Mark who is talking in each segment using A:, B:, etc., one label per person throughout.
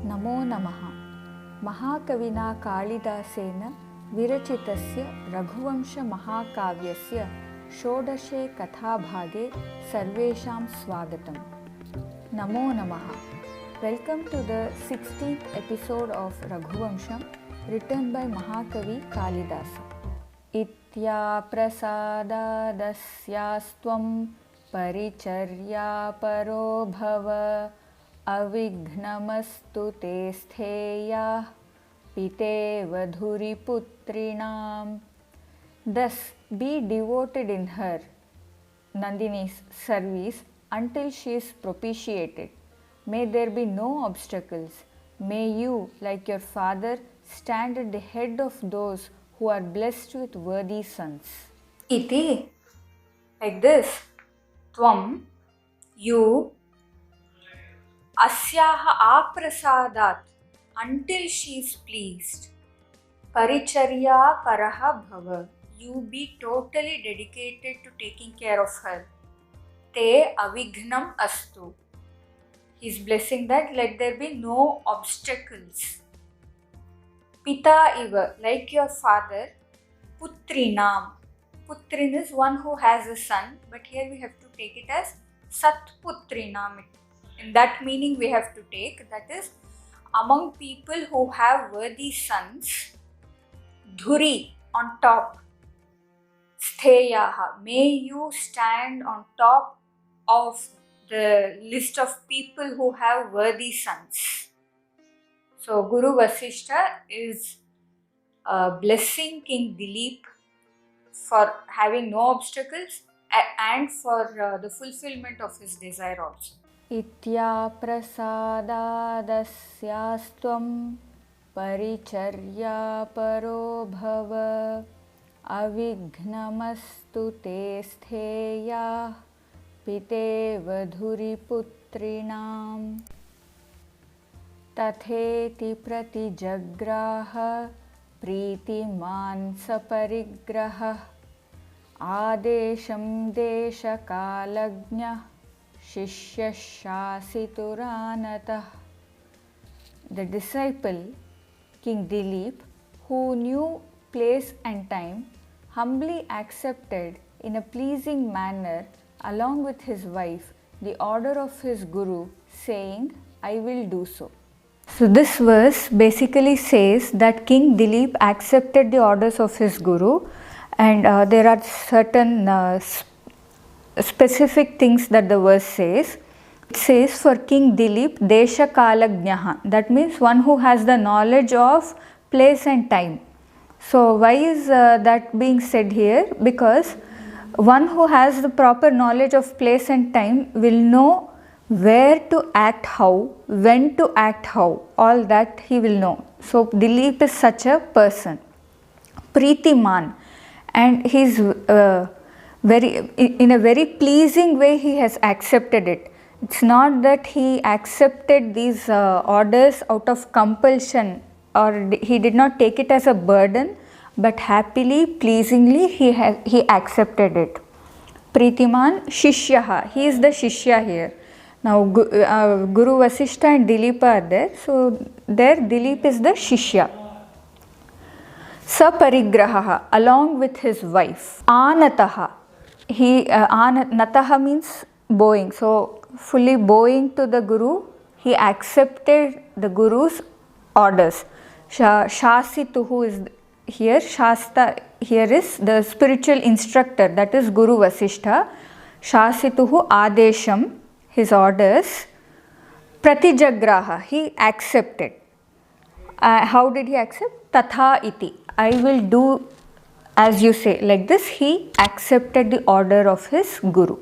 A: नमो नमः। महाकविना कालिदासेन विरचितस्य रघुवंशमहाकाव्यस्य षोडशे कथाभागे सर्वेषां स्वागतम्। नमो नमः। Welcome to the 16th episode of Raghuvamsham, written by Mahakavi Kalidasa. Itya prasadadasyaastvam paricharya paro bhava avignamastu te stheyah piteva dhuriputrinam. Thus be devoted in her, Nandini's service, until she is propitiated. May there be no obstacles. May you, like your father, stand at the head of those who are blessed with worthy sons. Iti, like this, tvam, you, asyaha aprasadat, until she is pleased, paricharya paraha bhava, you be totally dedicated to taking care of her. Te avignam astu, he is blessing that let there be no obstacles. Pita iva, like your father, putrinam. Putrin is one who has a son, but here we have to take it as satputrinam. In that meaning we have to take, that is, among people who have worthy sons, dhuri, on top, stheyaha, may you stand on top of the list of people who have worthy sons. So Guru Vasishtha is blessing King Dileep for having no obstacles and for the fulfillment of his desire also. Itya prasadadasyastvam paricharya paro bhava avignamastu te stheyah piteva dhuriputrinam. Tatheti pratijagraha pritiman saparigraha adesham deshakalagnya shishyashasituranatah. The disciple, King Dileep, who knew place and time, humbly accepted in a pleasing manner along with his wife the order of his Guru, saying, I will do so. So this verse basically says that King Dileep accepted the orders of his Guru, and there are certain specific things that the verse says. It says for King Dileep, Desha Kalagnaha, that means one who has the knowledge of place and time. So why is that being said here? Because one who has the proper knowledge of place and time will know where to act how, when to act how, all that he will know. So Dileep is such a person. Pritiman, and he is in a very pleasing way he has accepted it. It's not that he accepted these orders out of compulsion, or he did not take it as a burden, but happily, pleasingly he accepted it. Pritiman Shishyaha, he is the Shishya here. Now Guru Vasishtha and Dileep are there, so there Dileep is the Shishya. Saparigraha, along with his wife. Anataha, Nataha means bowing, so fully bowing to the Guru, he accepted the Guru's orders. Shasituhu is here, Shasta here is the spiritual instructor, that is Guru Vasishtha. Shasituhu Adesham, his orders. Pratijagraha, he accepted. How did he accept? Tatha iti, I will do as you say. Like this, he accepted the order of his Guru.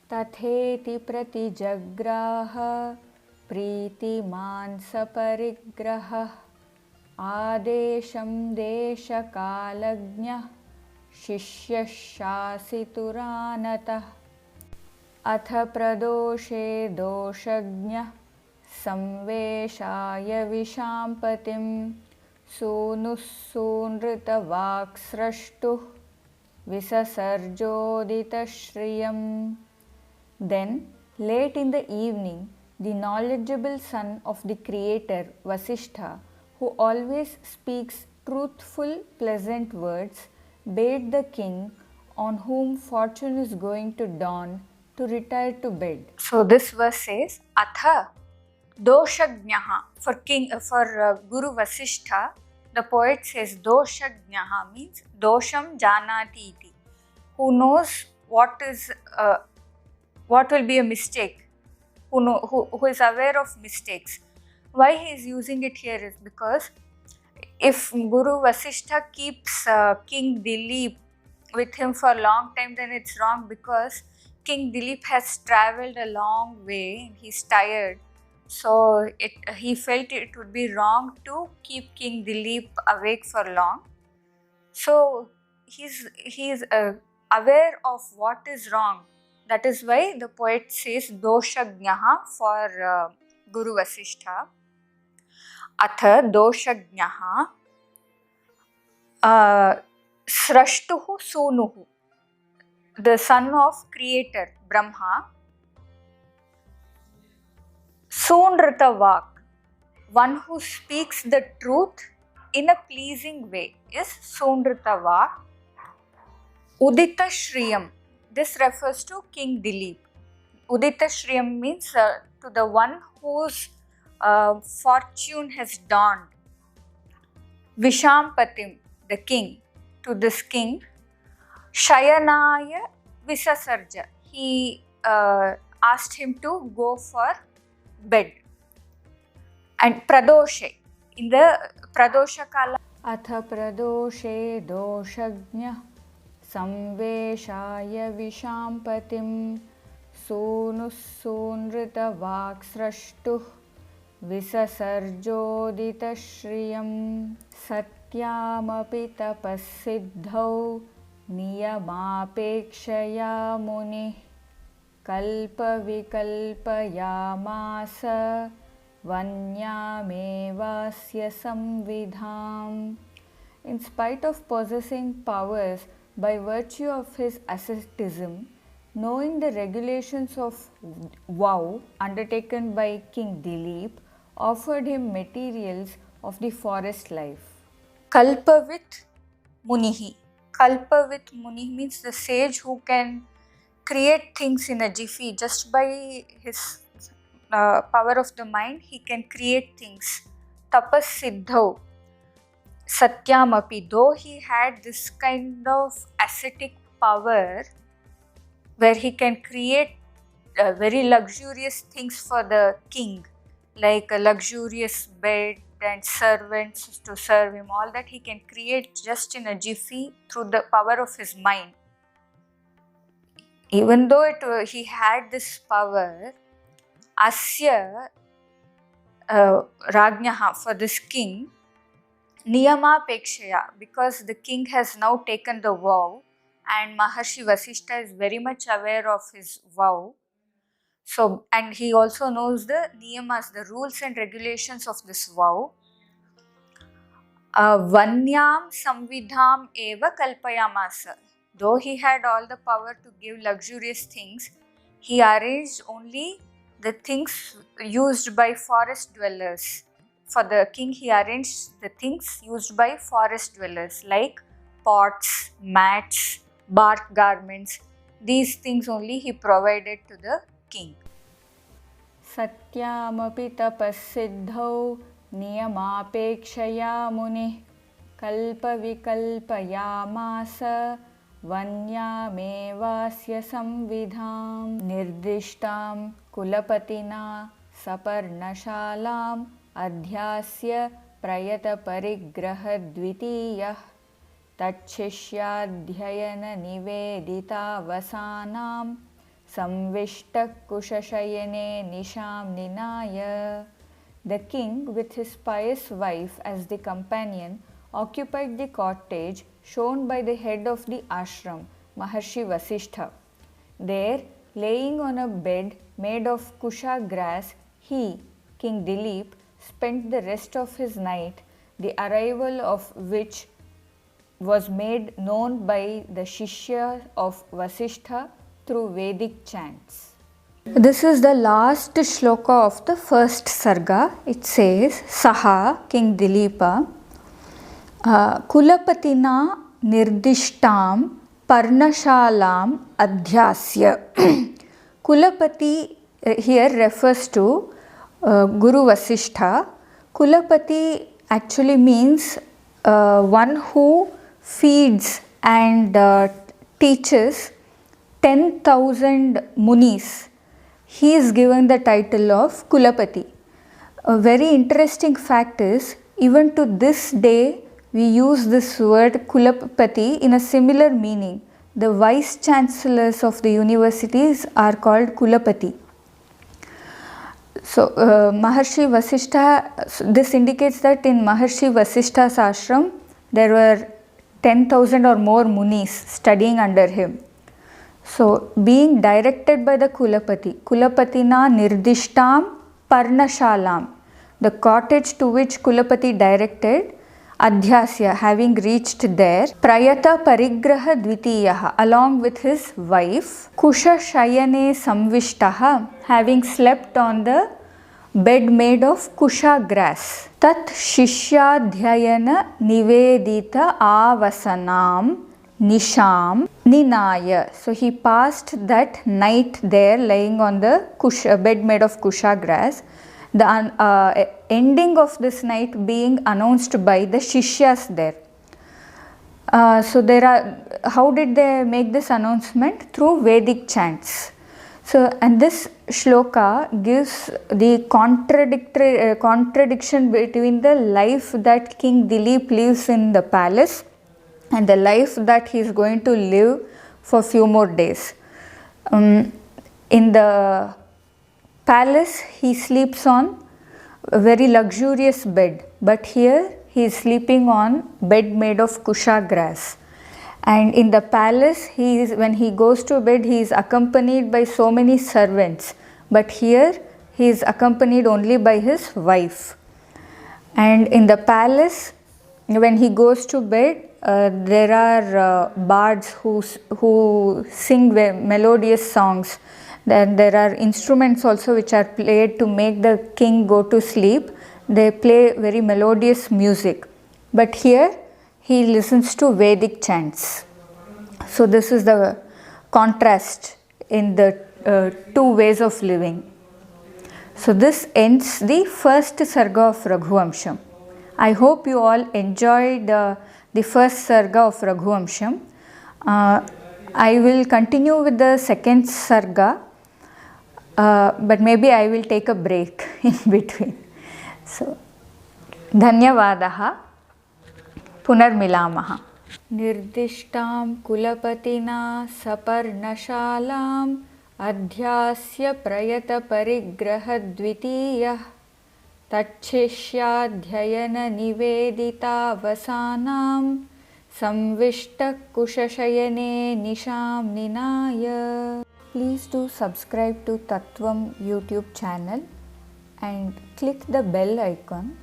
A: Tatheti pratijagraha pritiman saparigraha adesham deshakalagnya shishyashasituranatah atha pradoshe doshagnya samveshaya vishampatim sunussunritavaksrashtuh visasarjoditashriyam. Then, late in the evening,
B: the knowledgeable son of the creator Vasishtha, who always speaks truthful, pleasant words, bade the king, on whom fortune is going to dawn, to retire to bed.
A: So this verse says, Atha Doshagnaha. For Guru Vasishtha, the poet says Doshagnaha means Dosham Janati iti, who knows what will be a mistake, who is aware of mistakes. Why he is using it here is because if Guru Vasishtha keeps King Dileep with him for a long time, then it's wrong, because King Dileep has travelled a long way, he's tired. So he felt it would be wrong to keep King Dileep awake for long. So he's aware of what is wrong. That is why the poet says Doshagnaha for Guru Vasishtha. Atha Doshagnaha Srashtuhu Sunuhu, the son of creator Brahma. Sunrita one who speaks the truth in a pleasing way is Sunrita. Udita Shriyam, this refers to King Dileep. Udita Shriyam means to the one whose fortune has dawned. Vishampatim, the king, to this king. Shayanaya Visasarja, he asked him to go for bed. And Pradoshe, in the Pradosha Kala.
B: Atha Pradoshe Doshagnya Samveshaya Vishampatim Sunus Sunrita Vaksrashtuh Visasarjodita Shriyam Satyamapi Tapasiddhau Niyamapekshaya Muni Kalpa Vikalpayamasa Vanyamevasya Samvidham. In spite of possessing powers by virtue of his asceticism, knowing the regulations of vow undertaken by King Dileep, offered him materials of the forest life.
A: Kalpavit Munihi. Kalpavit Muni means the sage who can create things in a jiffy. Just by his power of the mind, he can create things. Tapas Siddhau. Satyamapi, though he had this kind of ascetic power where he can create very luxurious things for the king, like a luxurious bed and servants to serve him, all that he can create just in a jiffy through the power of his mind. Even though he had this power, Asya Rajnaha, for this king, Niyama Pekshaya, because the king has now taken the vow and Maharshi Vasishtha is very much aware of his vow. So, and he also knows the niyamas, the rules and regulations of this vow. Vanyam Samvidham Eva Kalpayamasa. Though he had all the power to give luxurious things, he arranged only the things used by forest dwellers. For the king, he arranged the things used by forest dwellers like pots, mats, bark garments. These things only he provided to the king.
B: Satyamapi tapasiddhau niyamapekshaya muni kalpa vikalpayamasa vanyamevasya samvidham nirdishtam kulapatina saparnashalam adhyasya prayata parigraha dvitiyah tachishyaadhyayana nivedita vasanam samvishtak kushashayane nisham ninaya. The king, with his pious wife as the companion, occupied the cottage shown by the head of the ashram, Maharshi Vasishtha. There, laying on a bed made of kusha grass, he, King Dileep, spent the rest of his night, the arrival of which was made known by the Shishya of Vasishtha through Vedic chants.
A: This is the last shloka of the first Sarga. It says, Saha, King Dileepa, Kulapatina Nirdishtam Parnashalam Adhyasya. Kulapati here refers to Guru Vasishtha. Kulapati actually means one who feeds and teaches 10,000 munis. He is given the title of Kulapati. A very interesting fact is, even to this day, we use this word Kulapati in a similar meaning. The vice chancellors of the universities are called Kulapati. So, Maharshi Vasishtha, this indicates that in Maharshi Vasishtha's ashram, there were 10,000 or more munis studying under him. So, being directed by the Kulapati, Kulapatina Nirdishtam Parnashalam, the cottage to which Kulapati directed, Adhyasya, having reached there, Prayata Parigraha Dvitiyaha, along with his wife, Kusha Shayane Samvishtaha, having slept on the bed made of kusha grass. Tat Shishyadhyayana Nivedita Avasanam Nisham Ninaya. So he passed that night there lying on the bed made of kusha grass. The ending of this night being announced by the Shishyas there. So there are, how did they make this announcement? Through Vedic chants. So, and this shloka gives the contradiction between the life that King Dileep lives in the palace and the life that he is going to live for few more days. In the palace, he sleeps on a very luxurious bed, but here he is sleeping on bed made of kusha grass. And in the palace, when he goes to bed, he is accompanied by so many servants, but here he is accompanied only by his wife. And in the palace, when he goes to bed, there are bards who sing melodious songs. Then there are instruments also which are played to make the king go to sleep. They play very melodious music. But here he listens to Vedic chants. So this is the contrast in the two ways of living. So this ends the first Sarga of Raghuvamsham. I hope you all enjoyed the first Sarga of Raghuvamsham. I will continue with the second Sarga. But maybe I will take a break in between. So, Dhanyavadaha. Punarmilamaha. Nirdishtam Kulapatina Saparnashalam Adhyasya Prayata Parigraha Dvitiyah Tachishyadhyayana Nivedita Vasanam Samvishta Kushashayane Nisham Ninaya. Please do subscribe to Tattvam YouTube channel and click the bell icon,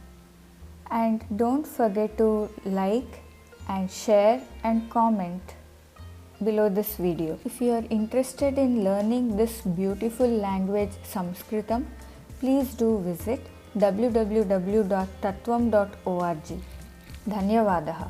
A: and don't forget to like and share and comment below this video. If you are interested in learning this beautiful language Sanskritam, please do visit www.tattvam.org. Dhanyavadaha.